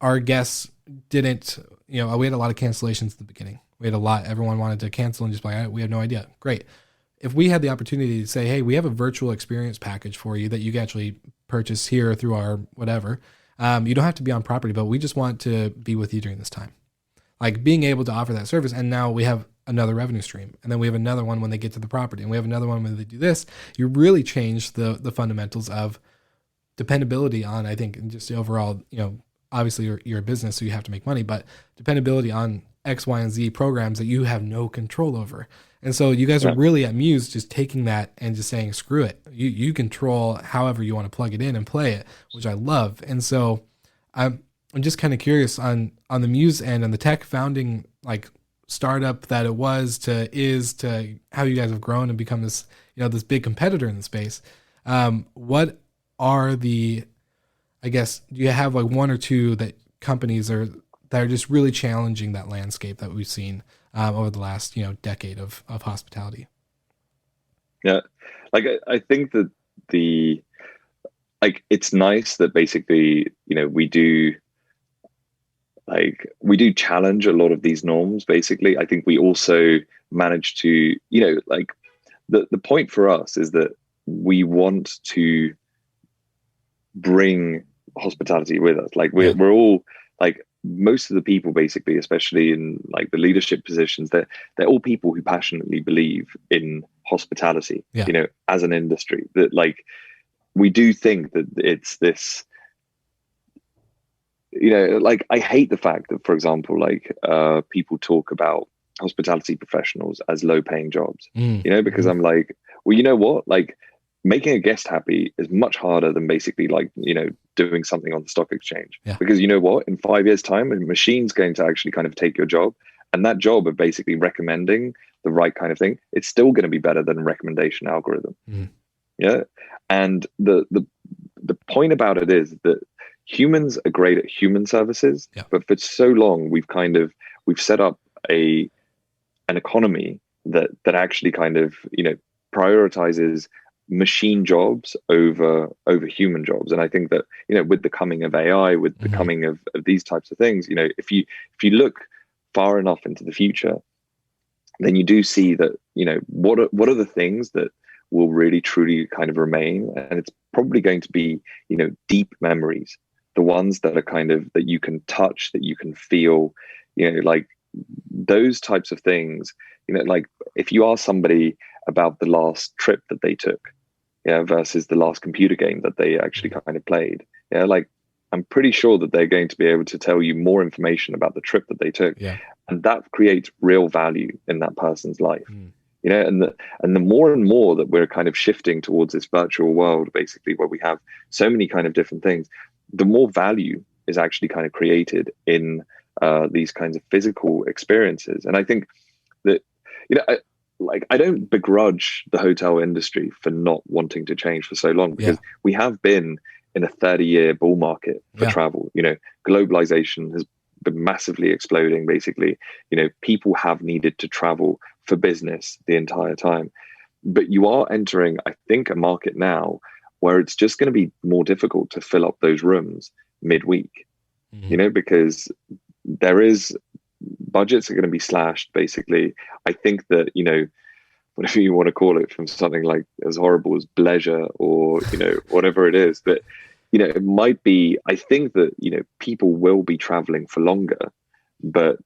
our guests didn't, we had a lot of cancellations at the beginning. We had a lot. Everyone wanted to cancel and just be like, we have no idea. Great. If we had the opportunity to say, hey, we have a virtual experience package for you that you can actually purchase here through our whatever. You don't have to be on property, but we just want to be with you during this time. Like, being able to offer that service. And now we have another revenue stream. And then we have another one when they get to the property. And we have another one when they do this. You really change the fundamentals of dependability on, I think, and just the overall, obviously you're a business, so you have to make money, but dependability on X, Y, and Z programs that you have no control over. And so you guys are really at Mews just taking that and just saying, screw it. You control however you want to plug it in and play it, which I love. And so I'm just kind of curious on the Mews end, on the tech founding, like, startup that it was to how you guys have grown and become this, this big competitor in the space. What are the, I guess, do you have like one or two that companies that are just really challenging that landscape that we've seen over the last, decade of hospitality? Yeah. Like, I think that it's nice that basically, we do challenge a lot of these norms. Basically, I think we also manage to, the point for us is that we want to bring hospitality with us. Like, we're all, like, most of the people basically, especially in like the leadership positions, they're all people who passionately believe in hospitality, as an industry. That, like, we do think that it's this, like, I hate the fact that, for example, like, people talk about hospitality professionals as low paying jobs, because I'm like, well, you know what? Like, making a guest happy is much harder than basically, like, doing something on the stock exchange. Because you know what? In 5 years' time, a machine's going to actually kind of take your job, and that job of basically recommending the right kind of thing, it's still going to be better than a recommendation algorithm. Yeah. And the point about it is that humans are great at human services, but for so long we've set up an economy that actually kind of prioritizes machine jobs over human jobs. And I think that with the coming of AI, with the coming of these types of things, if you look far enough into the future, then you do see that what are the things that will really truly kind of remain. And it's probably going to be deep memories, the ones that are kind of that you can touch, that you can feel, like those types of things. Like, if you ask somebody about the last trip that they took, versus the last computer game that they actually kind of played, like, I'm pretty sure that they're going to be able to tell you more information about the trip that they took, and that creates real value in that person's life. And the more and more that we're kind of shifting towards this virtual world, basically, where we have so many kind of different things, the more value is actually kind of created in these kinds of physical experiences. And I think that, I don't begrudge the hotel industry for not wanting to change for so long, because we have been in a 30-year bull market for travel. Globalization has been massively exploding, basically. People have needed to travel for business the entire time. But you are entering, I think, a market now where it's just going to be more difficult to fill up those rooms midweek, because budgets are going to be slashed, basically. I think that, whatever you want to call it, from something like as horrible as bleisure or, whatever it is, that, it might be, I think that, people will be traveling for longer, but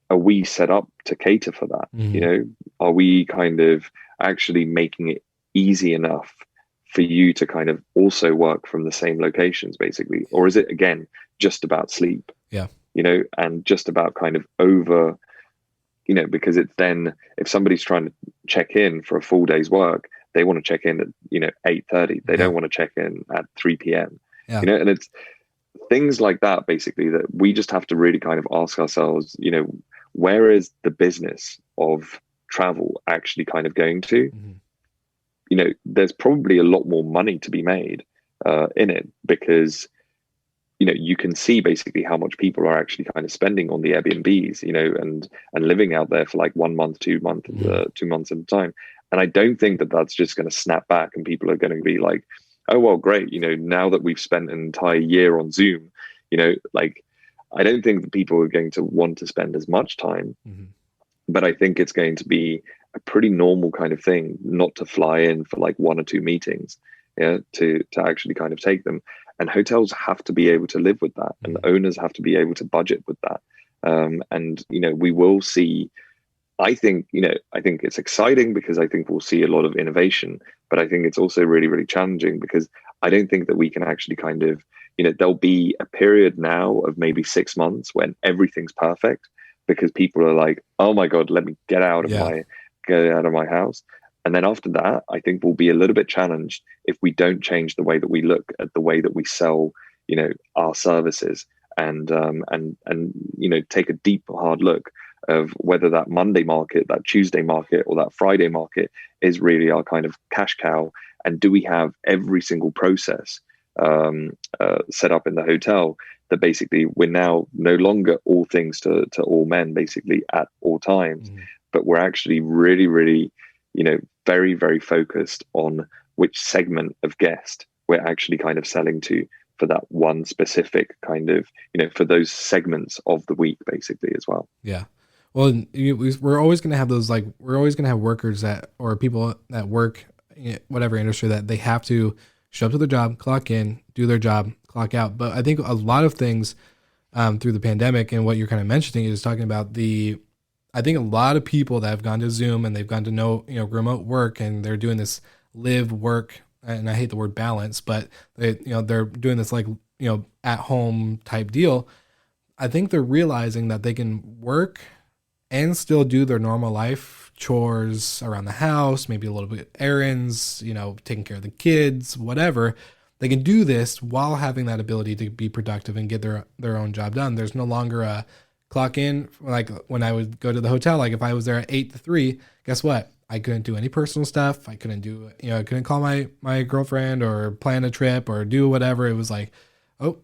are we set up to cater for that? Are we kind of actually making it easy enough for you to kind of also work from the same locations, basically? Or is it, again, just about sleep? And just about kind of over, because it's then, if somebody's trying to check in for a full day's work, they want to check in at, 8:30. They don't want to check in at 3 p.m. And it's things like that, basically, that we just have to really kind of ask ourselves, where is the business of travel actually kind of going to? There's probably a lot more money to be made in it, because you can see basically how much people are actually kind of spending on the Airbnbs, and living out there for like 1 month, 2 months, 2 months at a time. And I don't think that that's just going to snap back and people are going to be like, oh, well, great. Now that we've spent an entire year on Zoom, I don't think that people are going to want to spend as much time, but I think it's going to be a pretty normal kind of thing not to fly in for like 1 or 2 meetings, to actually kind of take them. And hotels have to be able to live with that, and owners have to be able to budget with that. And we will see, I think it's exciting, because I think we'll see a lot of innovation, but I think it's also really, really challenging, because I don't think that we can actually kind of, there'll be a period now of maybe 6 months when everything's perfect, because people are like, oh my God, let me get out of my house. And then after that, I think we'll be a little bit challenged if we don't change the way that we look at the way that we sell, our services, and take a deep, hard look of whether that Monday market, that Tuesday market, or that Friday market is really our kind of cash cow. And do we have every single process set up in the hotel that basically we're now no longer all things to all men, basically, at all times, but we're actually really, really, very, very focused on which segment of guest we're actually kind of selling to for that one specific kind of, for those segments of the week, basically, as well. Yeah. Well, we're always going to have those, like, we're always going to have workers or people that work in whatever industry, that they have to show up to their job, clock in, do their job, clock out. But I think a lot of things through the pandemic, and what you're kind of mentioning is talking about I think a lot of people that have gone to Zoom and they've gone to remote work, and they're doing this live work, and I hate the word balance, but they're doing this like, at home type deal. I think they're realizing that they can work and still do their normal life chores around the house, maybe a little bit errands, taking care of the kids, whatever. They can do this while having that ability to be productive and get their own job done. There's no longer a clock in, like when I would go to the hotel, like if I was there at 8 to 3, guess what? I couldn't do any personal stuff. I couldn't do, I couldn't call my girlfriend or plan a trip or do whatever. It was like, oh,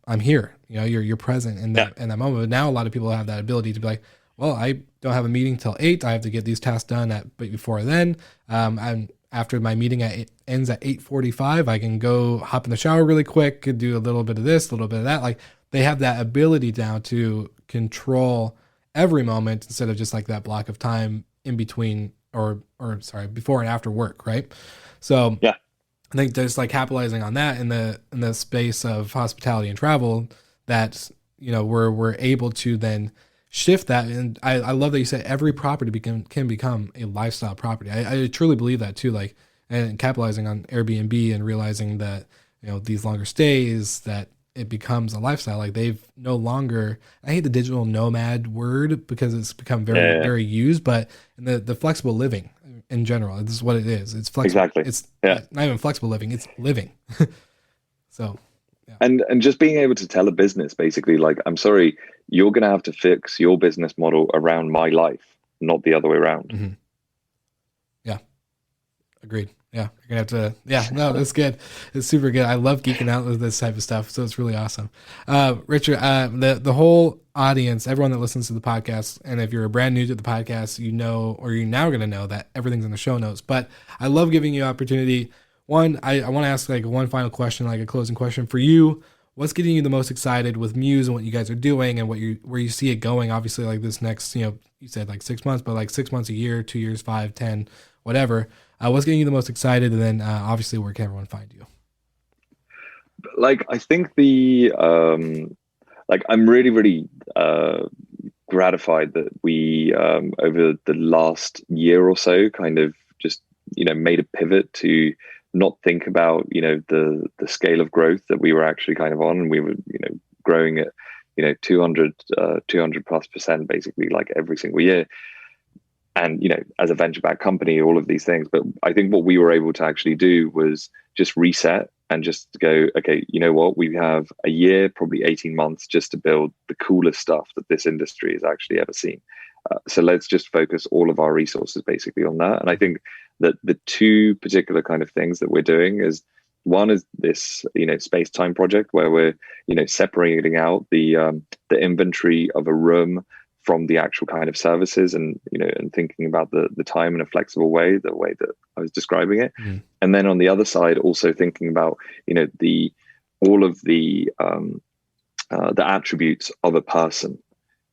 I'm here. You're present in that moment. But now a lot of people have that ability to be like, well, I don't have a meeting till 8. I have to get these tasks done before then. And after my meeting ends at 8:45, I can go hop in the shower really quick, do a little bit of this, a little bit of that. Like, they have that ability now to control every moment, instead of just like that block of time in between before and after work. Right. So I think just like capitalizing on that in the space of hospitality and travel, that, we're able to then shift that. And I love that you said every property can become a lifestyle property. I truly believe that too. Like, and capitalizing on Airbnb and realizing that, these longer stays, that it becomes a lifestyle. Like, they've no longer, I hate the digital nomad word because it's become very, very used, but the flexible living in general, this is what it is. It's flexible. Exactly. It's not even flexible living, it's living. So, yeah. And just being able to tell a business, basically, like, I'm sorry, you're going to have to fix your business model around my life. not the other way around. Mm-hmm. Yeah, agreed. Yeah, you're gonna have to. Yeah, no, that's good. It's super good. I love geeking out with this type of stuff, so it's really awesome. Richard, the whole audience, everyone that listens to the podcast, and if you're brand new to the podcast, you know, or you're now going to know that everything's in the show notes. But I love giving you opportunity. One, I want to ask like one final question, like a closing question for you. What's getting you the most excited with Mews and what you guys are doing and where you see it going? Obviously, like this next, you said like 6 months, but like 6 months, a year, 2 years, 5, 10, whatever. What's getting you the most excited? And then obviously, where can everyone find you? Like, I think I'm really, really gratified that we, over the last year or so, kind of just, made a pivot to not think about, the scale of growth that we were actually kind of on. And we were, growing at, 200 plus % basically like every single year. And, as a venture-backed company, all of these things. But I think what we were able to actually do was just reset and just go, okay, you know what? We have a year, probably 18 months just to build the coolest stuff that this industry has actually ever seen. So let's just focus all of our resources basically on that. And I think that the two particular kind of things that we're doing is, one is this, space-time project where we're, separating out the inventory of a room from the actual kind of services and, and thinking about the time in a flexible way, the way that I was describing it. Mm. And then on the other side, also thinking about, all of the attributes of a person,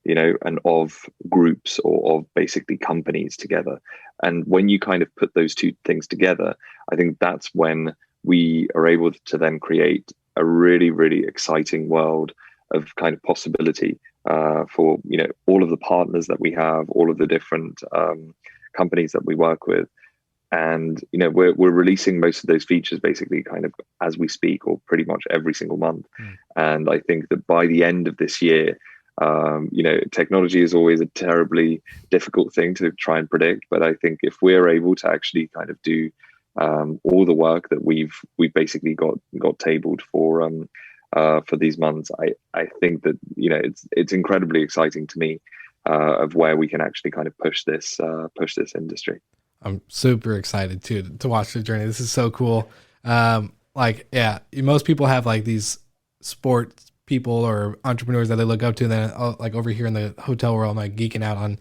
and of groups or of basically companies together. And when you kind of put those two things together, I think that's when we are able to then create a really, really exciting world of kind of possibility for all of the partners that we have, all of the different companies that we work with, and we're releasing most of those features basically kind of as we speak, or pretty much every single month. And I think that by the end of this year, technology is always a terribly difficult thing to try and predict, but I think if we're able to actually kind of do all the work that we've basically got tabled for these months, I think that it's incredibly exciting to me of where we can actually kind of push this industry. I'm super excited to watch the journey. This is so cool. Most people have like these sports people or entrepreneurs that they look up to, and then like over here in the hotel world, I'm like geeking out on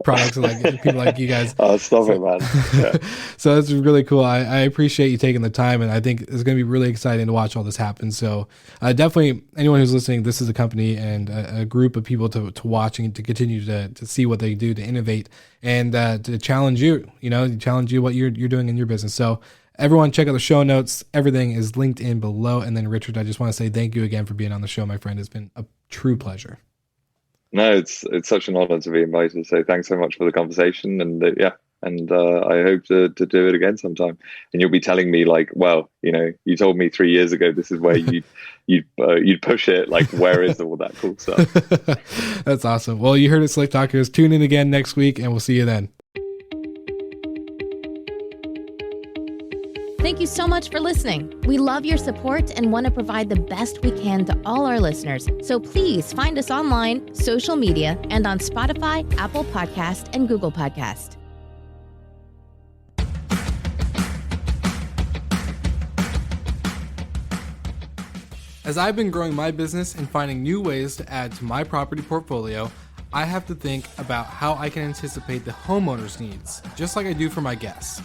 products like people like you guys. Oh, stop it, man. Yeah. So that's really cool. I appreciate you taking the time, and I think it's going to be really exciting to watch all this happen. So definitely anyone who's listening, this is a company and a group of people to watch and to continue to see what they do, to innovate and to challenge you, what you're doing in your business. So everyone check out the show notes. Everything is linked in below. And then Richard, I just want to say thank you again for being on the show, my friend. It's been a true pleasure. No, it's such an honor to be invited. So thanks so much for the conversation, and I hope to do it again sometime. And you'll be telling me like, well, you told me 3 years ago this is where you'd push it. Like, where is all that cool stuff? That's awesome. Well, you heard it, Slick Talkers. Tune in again next week, and we'll see you then. Thank you so much for listening. We love your support and want to provide the best we can to all our listeners. So please find us online, social media, and on Spotify, Apple Podcast, and Google Podcast. As I've been growing my business and finding new ways to add to my property portfolio, I have to think about how I can anticipate the homeowner's needs, just like I do for my guests.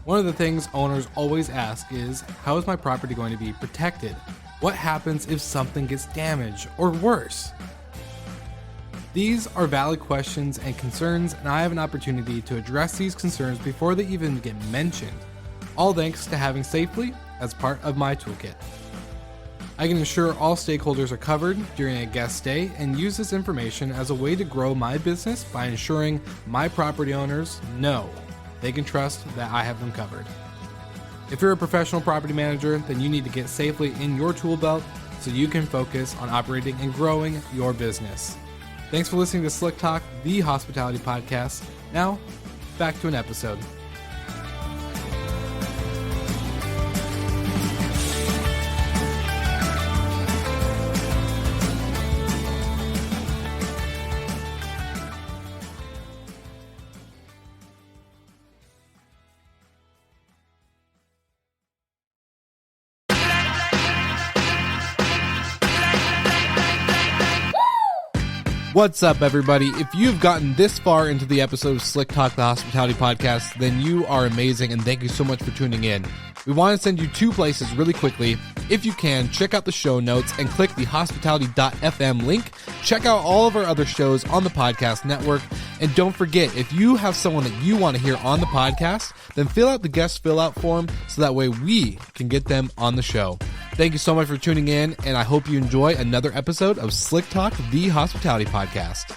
One of the things owners always ask is, how is my property going to be protected? What happens if something gets damaged or worse? These are valid questions and concerns, and I have an opportunity to address these concerns before they even get mentioned, all thanks to having Safely as part of my toolkit. I can ensure all stakeholders are covered during a guest stay and use this information as a way to grow my business by ensuring my property owners know they can trust that I have them covered. If you're a professional property manager, then you need to get Safely in your tool belt so you can focus on operating and growing your business. Thanks for listening to Slick Talk, the hospitality podcast. Now, back to an episode. What's up, everybody? If you've gotten this far into the episode of Slick Talk, the Hospitality Podcast, then you are amazing, and thank you so much for tuning in. We want to send you two places really quickly. If you can, check out the show notes and click the hospitality.fm link. Check out all of our other shows on the podcast network. And don't forget, if you have someone that you want to hear on the podcast, then fill out the guest fill out form so that way we can get them on the show. Thank you so much for tuning in, and I hope you enjoy another episode of Slick Talk, the Hospitality Podcast.